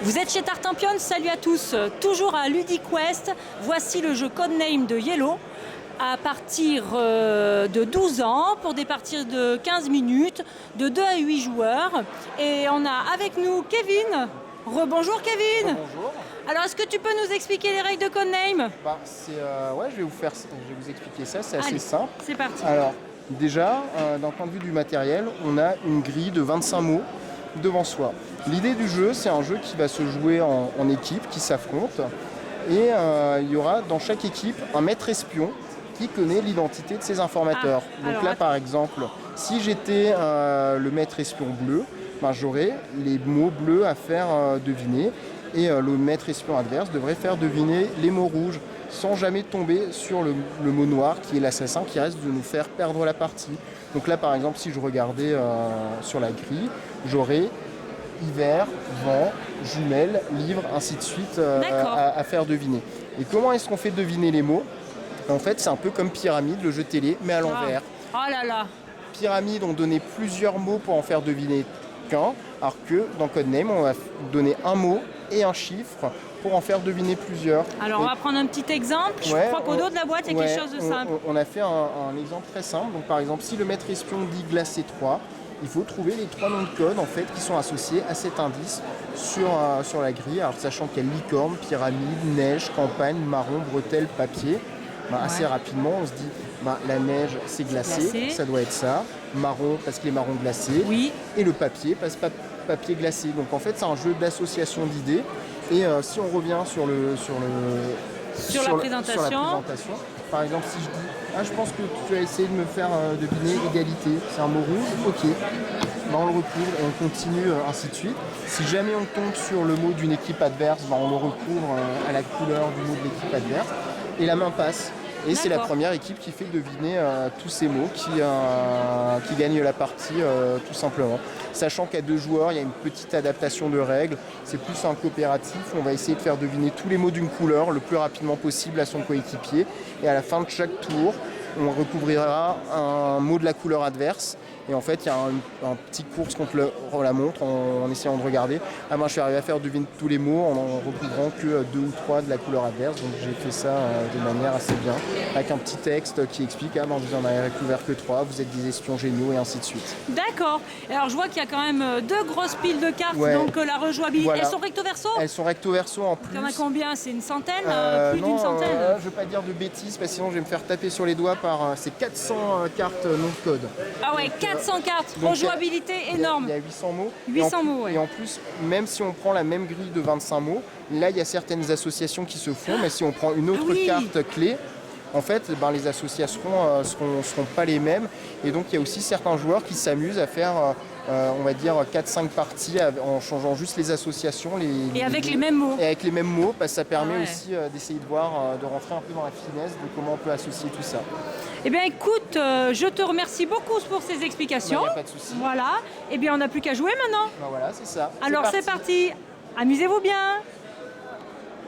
Vous êtes chez Tartampion, salut à tous, toujours à LudiQuest. Voici le jeu Codename de Yellow à partir de 12 ans pour des parties de 15 minutes, de 2 à 8 joueurs. Et on a avec nous Kevin. Rebonjour Kevin. Bonjour. Alors est-ce que tu peux nous expliquer les règles de Codename? Ouais, je vais vous expliquer ça, c'est assez simple. C'est parti. Alors déjà, d'un point de vue du matériel, on a une grille de 25 mots devant soi. L'idée du jeu, c'est un jeu qui va se jouer en équipe, qui s'affronte. Et il y aura dans chaque équipe un maître espion qui connaît l'identité de ses informateurs. Donc là, par exemple, si j'étais le maître espion bleu, j'aurais les mots bleus à faire deviner. Et le maître espion adverse devrait faire deviner les mots rouges sans jamais tomber sur le mot noir qui est l'assassin qui risque de nous faire perdre la partie. Donc là par exemple si je regardais sur la grille, j'aurais hiver, vent, jumelles, livre, ainsi de suite à faire deviner. Et comment est-ce qu'on fait deviner les mots? En fait c'est un peu comme Pyramide, le jeu télé, mais à l'envers. Oh là là. Pyramide, on donnait plusieurs mots pour en faire deviner qu'un, alors que dans Codename on va donner un mot et un chiffre pour en faire deviner plusieurs. Alors on va prendre un petit exemple. Je crois qu'au dos de la boîte il y a quelque chose de simple. On a fait un exemple très simple. Donc par exemple, si le maître espion dit glacé 3, il faut trouver les 3 noms de code en fait qui sont associés à cet indice sur la grille. Alors sachant qu'il y a licorne, pyramide, neige, campagne, marron, bretelle, papier. Assez rapidement on se dit la neige c'est glacé, ça doit être ça. Marron parce qu'il est marron glacé. Oui. Et le papier parce que papier glacé. Donc en fait c'est un jeu d'association d'idées. Et si on revient sur la présentation, par exemple si je dis je pense que tu as essayé de me faire deviner égalité, c'est un mot rouge, ok, on le recouvre et on continue ainsi de suite. Si jamais on tombe sur le mot d'une équipe adverse, on le recouvre à la couleur du mot de l'équipe adverse et la main passe. Et c'est la première équipe qui fait deviner tous ces mots qui gagne la partie tout simplement. Sachant qu'à 2 joueurs, il y a une petite adaptation de règles. C'est plus un coopératif. On va essayer de faire deviner tous les mots d'une couleur le plus rapidement possible à son coéquipier. Et à la fin de chaque tour, on recouvrira un mot de la couleur adverse. Et en fait, il y a un petit course contre la montre en essayant de regarder. Je suis arrivé à faire deviner tous les mots en recouvrant que 2 ou 3 de la couleur adverse. Donc j'ai fait ça de manière assez bien. Avec un petit texte qui explique vous en avez recouvert que 3, vous êtes des espions géniaux et ainsi de suite. D'accord. Alors je vois qu'il y a quand même 2 grosses piles de cartes. Donc la rejouabilité. Voilà. Elles sont recto verso? Elles sont recto verso en plus. Il y en a combien? C'est une centaine? Plus d'une centaine? Je ne veux pas dire de bêtises parce que sinon je vais me faire taper sur les doigts par ces 400 cartes non de code. Ah ouais, 400 cartes, rejouabilité énorme. Il y a 800 mots. 800 mots, ouais. Et en plus, même si on prend la même grille de 25 mots, là il y a certaines associations qui se font, mais si on prend une autre carte clé, en fait, les associations seront pas les mêmes. Et donc il y a aussi certains joueurs qui s'amusent à faire on va dire 4-5 parties en changeant juste les associations. Et avec les mêmes mots. Et avec les mêmes mots, parce que ça permet aussi d'essayer de voir, de rentrer un peu dans la finesse de comment on peut associer tout ça. Eh bien écoute, je te remercie beaucoup pour ces explications. Y a pas de souci. Voilà. Eh bien on n'a plus qu'à jouer maintenant. Voilà, c'est ça. Alors c'est parti. Amusez-vous bien.